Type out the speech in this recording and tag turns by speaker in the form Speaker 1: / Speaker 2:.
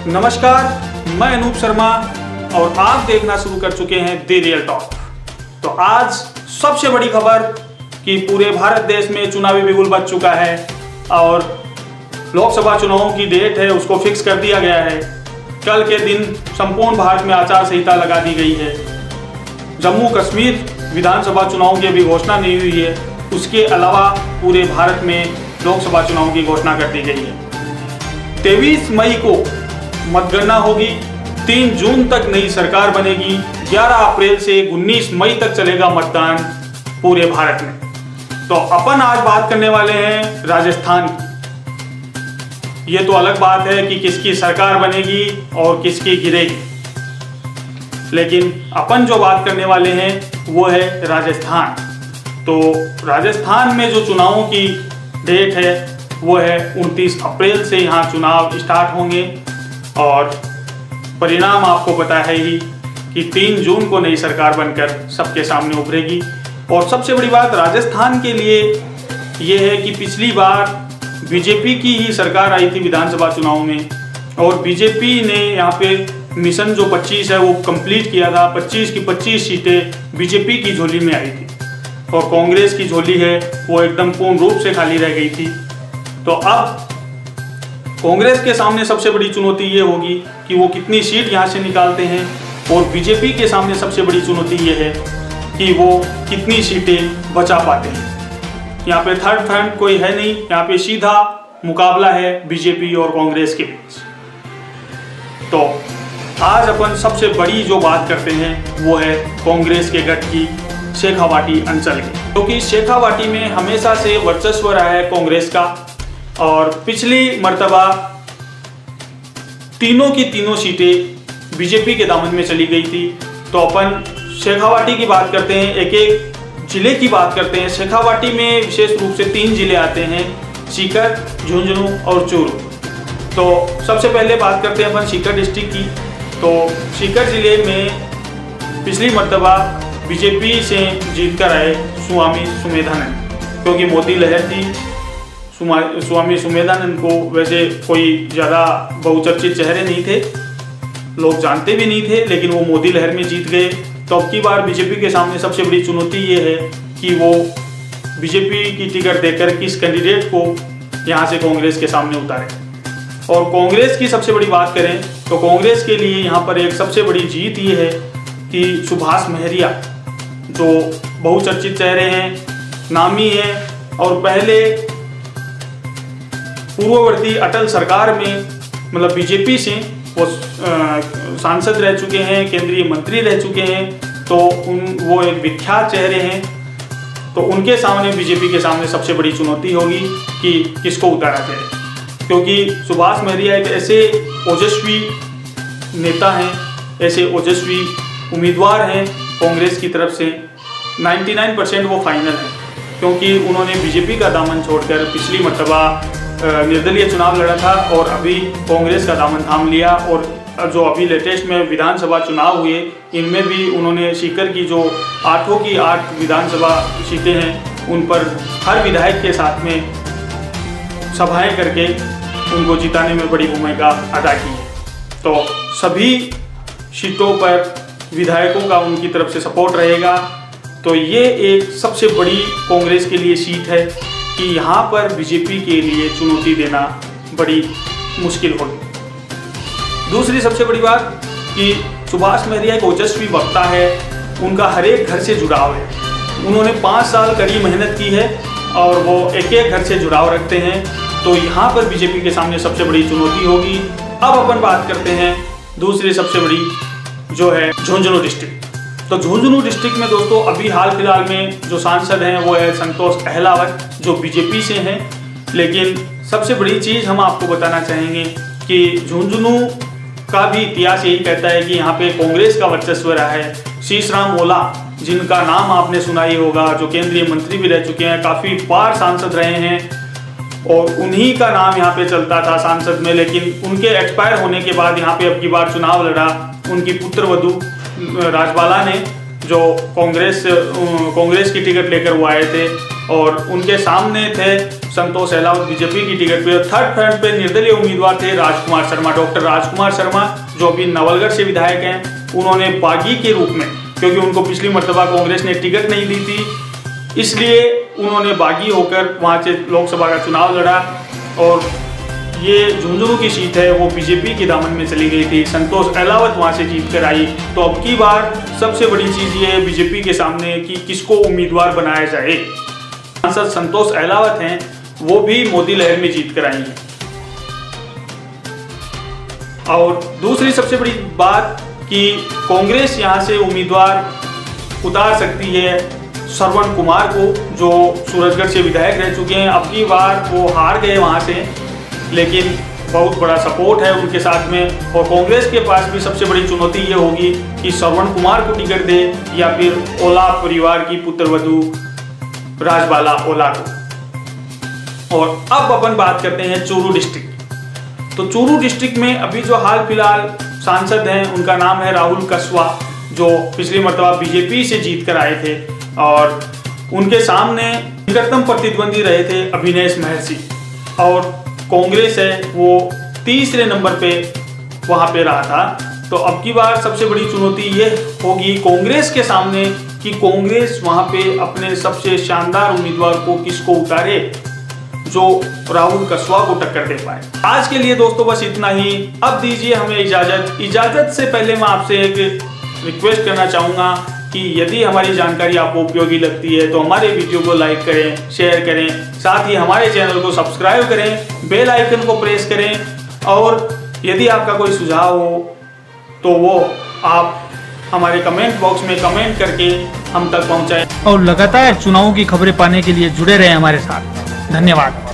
Speaker 1: नमस्कार, मैं अनूप शर्मा और आप देखना शुरू कर चुके हैं द रियल टॉक। तो आज सबसे बड़ी खबर कि पूरे भारत देश में चुनावी बिगुल बज चुका है और लोकसभा चुनावों की डेट है उसको फिक्स कर दिया गया है। कल के दिन संपूर्ण भारत में आचार संहिता लगा दी गई है। जम्मू कश्मीर विधानसभा चुनाव की अभी घोषणा नहीं हुई है, उसके अलावा पूरे भारत में लोकसभा चुनाव की घोषणा कर दी गई है। 23 मई को मतगणना होगी, 3 जून तक नई सरकार बनेगी, 11 अप्रैल से 19 मई तक चलेगा मतदान पूरे भारत में। तो अपन आज बात करने वाले हैं राजस्थान की। ये तो अलग बात है कि किसकी सरकार बनेगी और किसकी गिरेगी, लेकिन अपन जो बात करने वाले हैं वो है राजस्थान। तो राजस्थान में जो चुनावों की डेट है वो है 29 अप्रैल से यहाँ चुनाव स्टार्ट होंगे और परिणाम आपको पता है ही कि 3 जून को नई सरकार बनकर सबके सामने उभरेगी। और सबसे बड़ी बात राजस्थान के लिए ये है कि पिछली बार बीजेपी की ही सरकार आई थी विधानसभा चुनाव में और बीजेपी ने यहाँ पे मिशन जो 25 है वो कंप्लीट किया था। 25 की 25 सीटें बीजेपी की झोली में आई थी और कांग्रेस की झोली है वो एकदम पूर्ण रूप से खाली रह गई थी। तो अब कांग्रेस के सामने सबसे बड़ी चुनौती ये होगी कि वो कितनी सीट यहाँ से निकालते हैं और बीजेपी के सामने सबसे बड़ी चुनौती ये है कि वो कितनी सीटें बचा पाते हैं। यहाँ पे थर्ड फ्रंट कोई है नहीं, यहाँ पे सीधा मुकाबला है बीजेपी और कांग्रेस के बीच। तो आज अपन सबसे बड़ी जो बात करते हैं वो है कांग्रेस के गढ़ की शेखावाटी अंचल की, क्योंकि शेखावाटी में हमेशा से वर्चस्व रहा है कांग्रेस का और पिछली मर्तबा तीनों की तीनों सीटें बीजेपी के दामन में चली गई थी। तो अपन शेखावाटी की बात करते हैं, एक एक जिले की बात करते हैं। शेखावाटी में विशेष रूप से 3 जिले आते हैं, सीकर, झुंझुनू और चूरू। तो सबसे पहले बात करते हैं अपन सीकर डिस्ट्रिक्ट की। तो सीकर जिले में पिछली मर्तबा बीजेपी से जीत कर आए स्वामी सुमेधानंद, क्योंकि मोदी लहर थी। स्वामी सुमेधानंद को वैसे कोई ज़्यादा बहुचर्चित चेहरे नहीं थे, लोग जानते भी नहीं थे, लेकिन वो मोदी लहर में जीत गए। तो अब की बार बीजेपी के सामने सबसे बड़ी चुनौती ये है कि वो बीजेपी की टिकट देकर किस कैंडिडेट को यहाँ से कांग्रेस के सामने उतारे। और कांग्रेस की सबसे बड़ी बात करें तो कांग्रेस के लिए यहाँ पर एक सबसे बड़ी जीत ये है कि सुभाष महरिया जो बहुचर्चित चेहरे हैं, नामी हैं और पहले पूर्ववर्ती अटल सरकार में मतलब बीजेपी से वो सांसद रह चुके हैं, केंद्रीय मंत्री रह चुके हैं। तो वो एक विख्यात चेहरे हैं। तो उनके सामने बीजेपी के सामने सबसे बड़ी चुनौती होगी कि किसको उतारा जाए, क्योंकि सुभाष महरिया एक ऐसे ओजस्वी नेता हैं, ऐसे ओजस्वी उम्मीदवार हैं कांग्रेस की तरफ से। 99% वो फाइनल है, क्योंकि उन्होंने बीजेपी का दामन छोड़कर पिछली मर्तबा निर्दलीय चुनाव लड़ा था और अभी कांग्रेस का दामन थाम लिया। और जो अभी लेटेस्ट में विधानसभा चुनाव हुए इनमें भी उन्होंने सीकर की जो 8 की 8 विधानसभा सीटें हैं उन पर हर विधायक के साथ में सभाएं करके उनको जिताने में बड़ी भूमिका अदा की है। तो सभी सीटों पर विधायकों का उनकी तरफ से सपोर्ट रहेगा। तो ये एक सबसे बड़ी कांग्रेस के लिए सीट है कि यहाँ पर बीजेपी के लिए चुनौती देना बड़ी मुश्किल होगी। दूसरी सबसे बड़ी बात कि सुभाष महरिया एक ओजस्वी वक्ता है, उनका हर एक घर से जुड़ाव है। उन्होंने 5 साल कड़ी मेहनत की है और वो एक एक घर से जुड़ाव रखते हैं। तो यहाँ पर बीजेपी के सामने सबसे बड़ी चुनौती होगी। अब अपन बात करते हैं दूसरी सबसे बड़ी जो है झुंझुनू डिस्ट्रिक्ट। तो झुंझुनू डिस्ट्रिक्ट में दोस्तों अभी हाल फिलहाल में जो सांसद हैं वो है संतोष अहलावत जो बीजेपी से हैं। लेकिन सबसे बड़ी चीज़ हम आपको बताना चाहेंगे कि झुंझुनू का भी इतिहास यही कहता है कि यहाँ पे कांग्रेस का वर्चस्व रहा है। शीशराम ओला जिनका नाम आपने सुना ही होगा, जो केंद्रीय मंत्री भी रह चुके हैं, काफ़ी बार सांसद रहे हैं और उन्हीं का नाम यहाँ पे चलता था सांसद में। लेकिन उनके एक्सपायर होने के बाद यहाँ पे अब की बार चुनाव लड़ा उनकी पुत्रवधू राजबाला ने, जो कांग्रेस की टिकट लेकर वो आए थे और उनके सामने थे संतोष अहलावत बीजेपी की टिकट पे। थर्ड फ्रंट पे निर्दलीय उम्मीदवार थे राजकुमार शर्मा, डॉक्टर राजकुमार शर्मा, जो अभी नवलगढ़ से विधायक हैं। उन्होंने बागी के रूप में, क्योंकि उनको पिछली मर्तबा कांग्रेस ने टिकट नहीं दी थी, इसलिए उन्होंने बागी होकर वहां से लोकसभा का चुनाव लड़ा और ये झुंझुनू की सीट है वो बीजेपी के दामन में चली गई थी। संतोष अहलावत वहां से जीत कर आई। तो अब की बार सबसे बड़ी चीज ये है बीजेपी के सामने कि किसको उम्मीदवार बनाया जाए। सांसद संतोष अहलावत हैं, वो भी मोदी लहर में जीत कर आई हैं। और दूसरी सबसे बड़ी बात कि कांग्रेस यहां से उम्मीदवार उतार सकती है श्रवण कुमार को, जो सूरजगढ़ से विधायक रह चुके हैं। अब की बार वो हार गए वहां से, लेकिन बहुत बड़ा सपोर्ट है उनके साथ में। और कांग्रेस के पास भी सबसे बड़ी चुनौती ये होगी कि श्रवण कुमार को टिकट दे या फिर ओला परिवार की पुत्रवधू राजबाला ओला को। और अब अपन बात करते हैं चूरू डिस्ट्रिक्ट। तो चूरू डिस्ट्रिक्ट में अभी जो हाल फिलहाल सांसद हैं उनका नाम है राहुल कस्वा, जो पिछली मर्तबा बीजेपी से जीत कर आए थे। और उनके सामने निकटतम प्रतिद्वंदी रहे थे अभिनेश महर्षि, और कांग्रेस है वो तीसरे नंबर पे वहां पे रहा था। तो अब की बार सबसे बड़ी चुनौती ये होगी कांग्रेस के सामने कि कांग्रेस वहां पे अपने सबसे शानदार उम्मीदवार को किसको उतारे जो राहुल कस्वा को टक्कर दे पाए। आज के लिए दोस्तों बस इतना ही। अब दीजिए हमें इजाजत से पहले मैं आपसे एक रिक्वेस्ट करना चाहूंगा कि यदि हमारी जानकारी आपको उपयोगी लगती है तो हमारे वीडियो को लाइक करें, शेयर करें, साथ ही हमारे चैनल को सब्सक्राइब करें, बेल आइकन को प्रेस करें। और यदि आपका कोई सुझाव हो तो वो आप हमारे कमेंट बॉक्स में कमेंट करके हम तक पहुंचाएं।
Speaker 2: और लगातार चुनावों की खबरें पाने के लिए जुड़े रहें हमारे साथ। धन्यवाद।